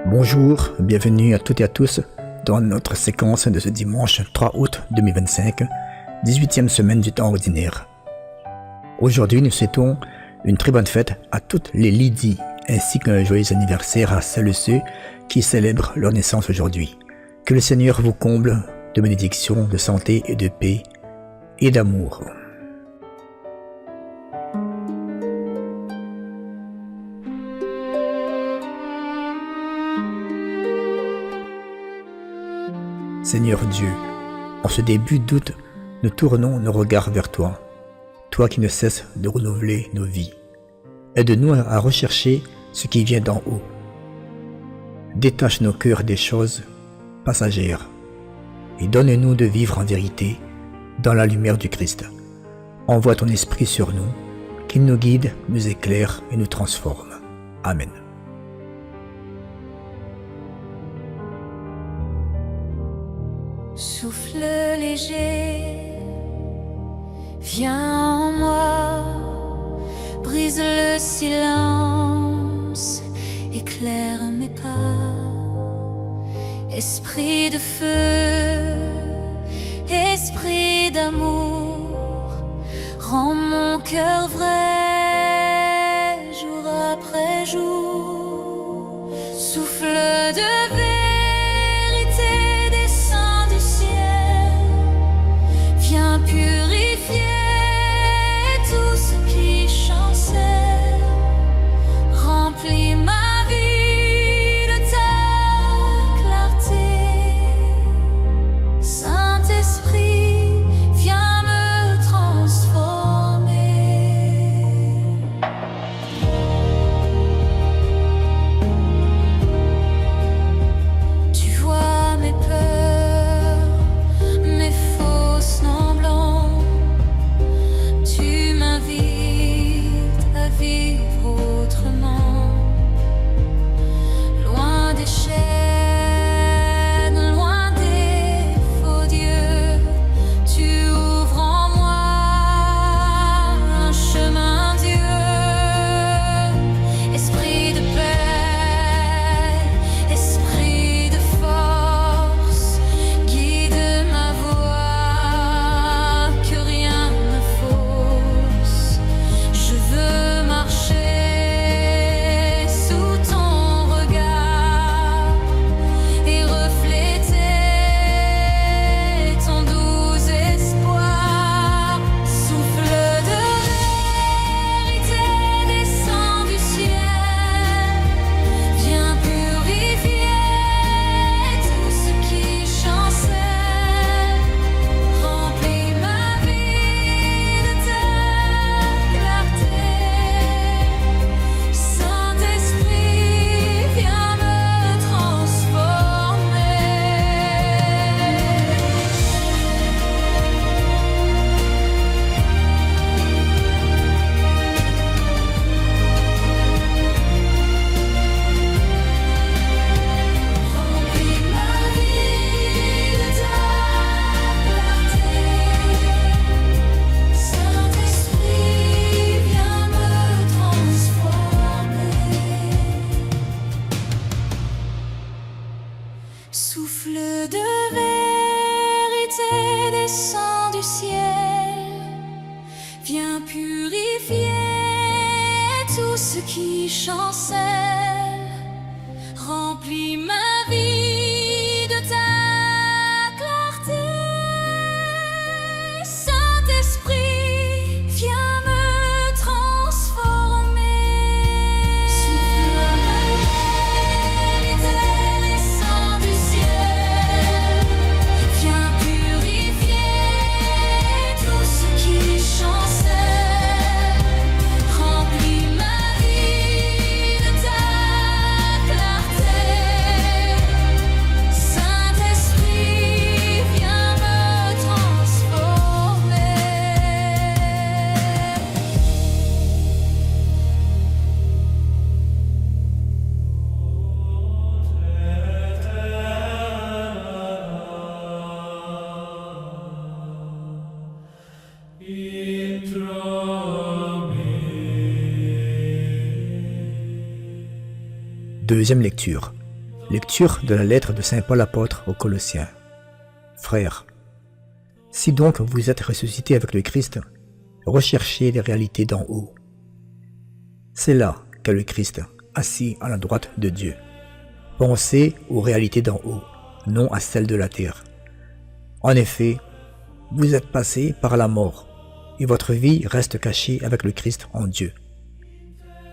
Bonjour, bienvenue à toutes et à tous dans notre séquence de ce dimanche 3 août 2025, 18e semaine du temps ordinaire. Aujourd'hui, nous souhaitons une très bonne fête à toutes les Lydie, ainsi qu'un joyeux anniversaire à celles et ceux qui célèbrent leur naissance aujourd'hui. Que le Seigneur vous comble de bénédictions, de santé et de paix et d'amour. Seigneur Dieu, en ce début d'août, nous tournons nos regards vers toi, toi qui ne cesses de renouveler nos vies. Aide-nous à rechercher ce qui vient d'en haut. Détache nos cœurs des choses passagères et donne-nous de vivre en vérité dans la lumière du Christ. Envoie ton esprit sur nous, qu'il nous guide, nous éclaire et nous transforme. Amen. Souffle léger, viens en moi, brise le silence, éclaire mes pas. Esprit de feu, esprit d'amour, rends mon cœur vrai, jour après jour. Souffle de purifier tout ce qui chancelle, remplis ma vie de ta clarté. Saint-Esprit, viens me transformer. Tu vois mes peurs, mes faux semblants. Tu m'invites à vivre autrement, loin des chaînes, loin des faux dieux. Tu ouvres en moi un chemin Dieu. Esprit de paix, esprit de force, guide ma voix, que rien ne fausse. Je veux marcher sous ton regard et refléter ton doux espoir. Souffle de vérité descend du ciel, viens purifier tout ce qui chancelle, remplis ma vie de ta clarté. Saint-Esprit, viens me transformer. Remplis ma vie de ta clarté. Saint-Esprit, viens me transformer. Souffle de vérité descend du ciel, viens purifier tout ce qui chancelle, remplis ma vie de ta clarté. Saint-Esprit, viens me transformer. Souffle de vérité descend du ciel, viens purifier tout ce qui chancelle, remplis ma vie de ta clarté. Deuxième lecture. Lecture de la lettre de saint Paul apôtre aux Colossiens. Frères, si donc vous êtes ressuscités avec le Christ, recherchez les réalités d'en haut. C'est là qu'est le Christ, assis à la droite de Dieu. Pensez aux réalités d'en haut, non à celles de la terre. En effet, vous êtes passés par la mort, et votre vie reste cachée avec le Christ en Dieu.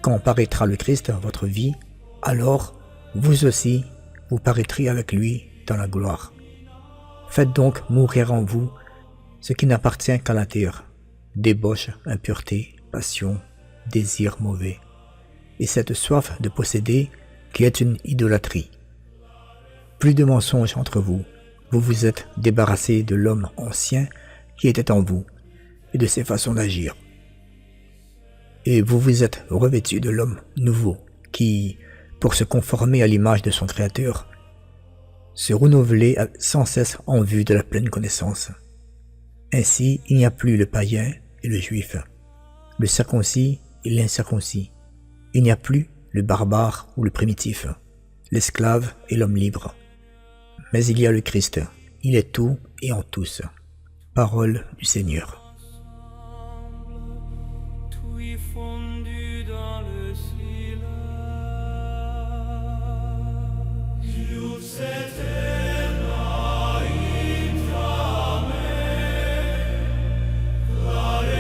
Quand paraîtra le Christ, votre vie, alors vous aussi, vous paraîtrez avec lui dans la gloire. Faites donc mourir en vous ce qui n'appartient qu'à la terre, débauche, impureté, passion, désir mauvais, et cette soif de posséder qui est une idolâtrie. Plus de mensonges entre vous, vous vous êtes débarrassés de l'homme ancien qui était en vous et de ses façons d'agir. Et vous vous êtes revêtus de l'homme nouveau qui, pour se conformer à l'image de son Créateur, se renouvelait sans cesse en vue de la pleine connaissance. Ainsi, il n'y a plus le païen et le juif, le circoncis et l'incirconcis. Il n'y a plus le barbare ou le primitif, l'esclave et l'homme libre. Mais il y a le Christ, il est tout et en tous. Parole du Seigneur. Tout est fondu dans le silence. Sur cette terre-là, la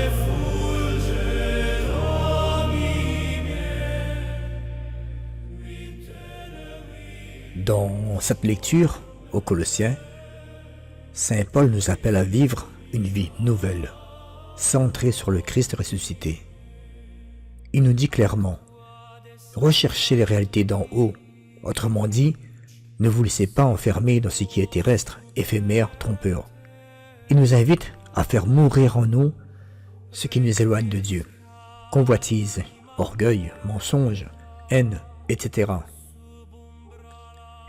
Dans cette lecture, aux Colossiens, saint Paul nous appelle à vivre une vie nouvelle, centrée sur le Christ ressuscité. Il nous dit clairement, recherchez les réalités d'en haut, autrement dit, ne vous laissez pas enfermer dans ce qui est terrestre, éphémère, trompeur. Il nous invite à faire mourir en nous ce qui nous éloigne de Dieu, convoitise, orgueil, mensonge, haine, etc.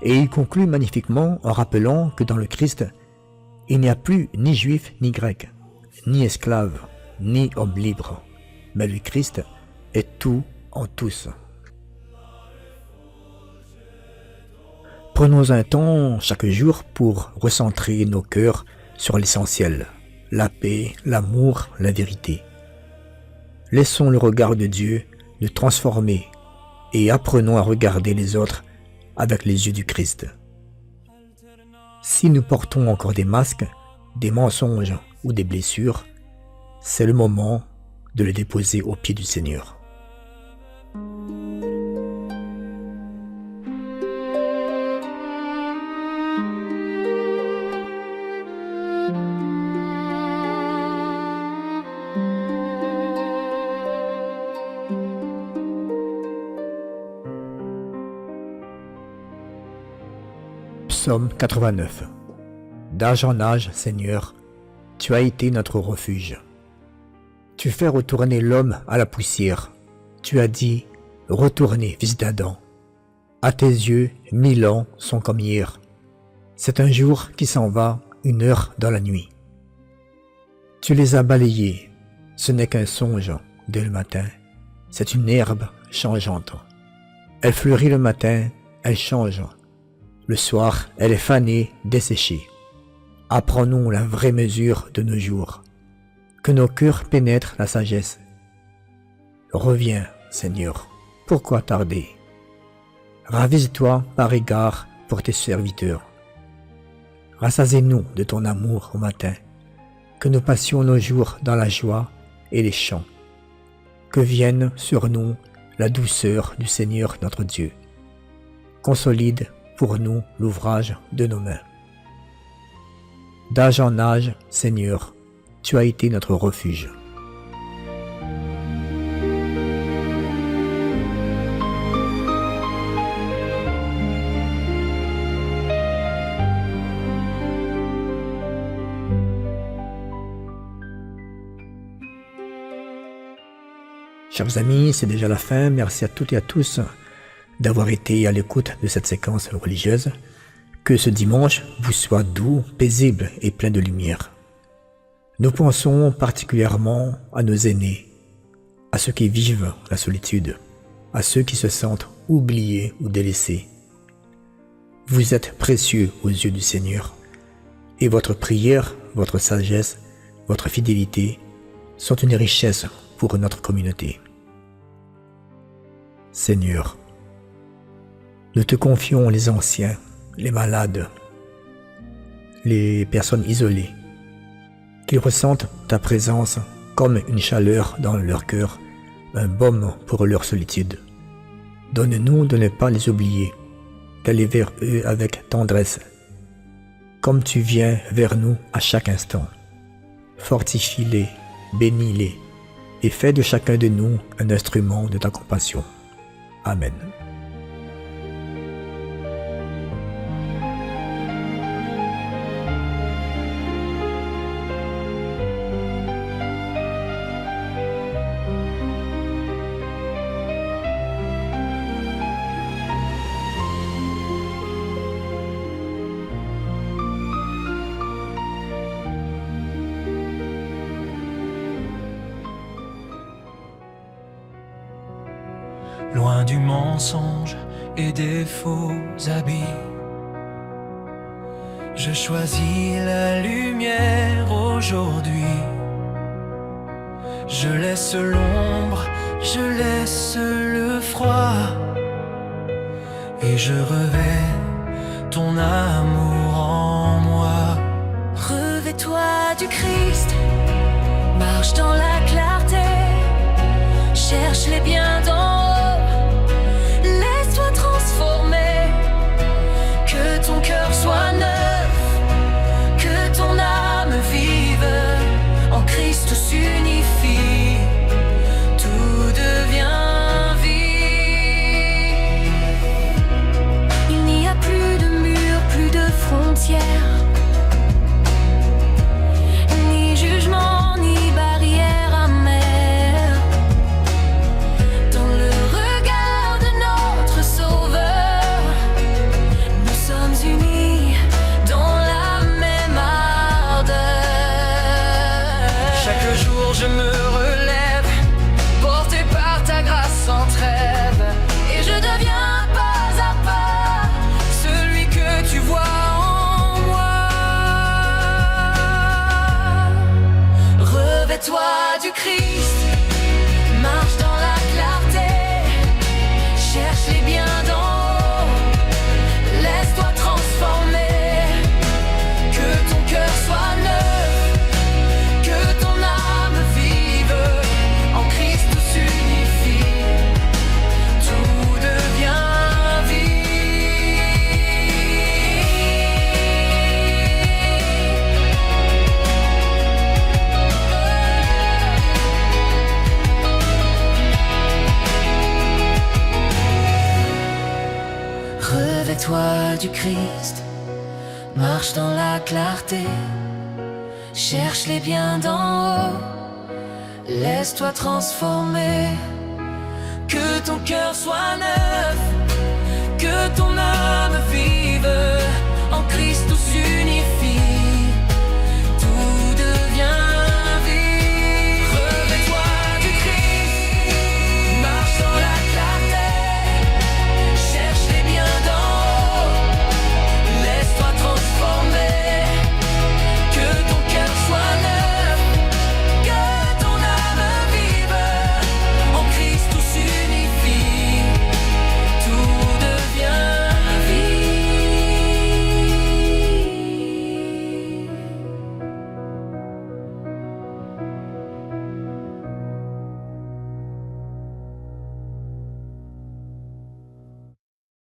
Et il conclut magnifiquement en rappelant que dans le Christ, il n'y a plus ni juif ni grec, ni esclave, ni homme libre, mais le Christ est tout en tous. Prenons un temps chaque jour pour recentrer nos cœurs sur l'essentiel, la paix, l'amour, la vérité. Laissons le regard de Dieu nous transformer et apprenons à regarder les autres avec les yeux du Christ. Si nous portons encore des masques, des mensonges ou des blessures, c'est le moment de les déposer aux pieds du Seigneur. Psaume 89. D'âge en âge, Seigneur, tu as été notre refuge. Tu fais retourner l'homme à la poussière. Tu as dit, retournez, fils d'Adam. À tes yeux, 1000 ans sont comme hier. C'est un jour qui s'en va, une heure dans la nuit. Tu les as balayés. Ce n'est qu'un songe dès le matin. C'est une herbe changeante. Elle fleurit le matin, elle change. Le soir, elle est fanée, desséchée. Apprenons la vraie mesure de nos jours. Que nos cœurs pénètrent la sagesse. Reviens, Seigneur, pourquoi tarder? Ravise-toi par égard pour tes serviteurs. Rassasie-nous de ton amour au matin. Que nous passions nos jours dans la joie et les chants. Que vienne sur nous la douceur du Seigneur notre Dieu. Consolide pour nous l'ouvrage de nos mains. D'âge en âge, Seigneur, tu as été notre refuge. Chers amis, c'est déjà la fin. Merci à toutes et à tous d'avoir été à l'écoute de cette séquence religieuse. Que ce dimanche vous soit doux, paisible et plein de lumière. Nous pensons particulièrement à nos aînés, à ceux qui vivent la solitude, à ceux qui se sentent oubliés ou délaissés. Vous êtes précieux aux yeux du Seigneur, et votre prière, votre sagesse, votre fidélité sont une richesse pour notre communauté. Seigneur, nous te confions les anciens, les malades, les personnes isolées, qu'ils ressentent ta présence comme une chaleur dans leur cœur, un baume pour leur solitude. Donne-nous de ne pas les oublier, d'aller vers eux avec tendresse, comme tu viens vers nous à chaque instant. Fortifie-les, bénis-les, et fais de chacun de nous un instrument de ta compassion. Amen. Loin du mensonge et des faux habits, je choisis la lumière aujourd'hui. Je laisse l'ombre, je laisse le froid, et je revêt ton amour en moi. Revêt-toi du Christ, marche dans la clarté, cherche les biens d'en haut, laisse-toi transformer, que ton cœur soit neuf, que ton âme vive, en Christ tout s'unifie, tout devient vie. Il n'y a plus de murs, plus de frontières, ni jugement, ni barrière amère. Dans le regard de notre Sauveur, nous sommes unis dans la même ardeur. Chaque jour je me relève, porté par ta grâce sans trêve, Et je deviens pas à pas celui que tu vois en moi. Revêt-toi du Christ, marche dans la clarté, cherche les biens d'en haut, laisse-toi transformer, que ton cœur soit neuf, que ton âme vive, en Christ tout s'unifie, tout devient vie. Revêt-toi du Christ, marche dans la clarté, cherche les biens d'en haut, laisse-toi transformer, Que ton cœur soit neuf, que ton âme vive, en Christ tout s'unifie.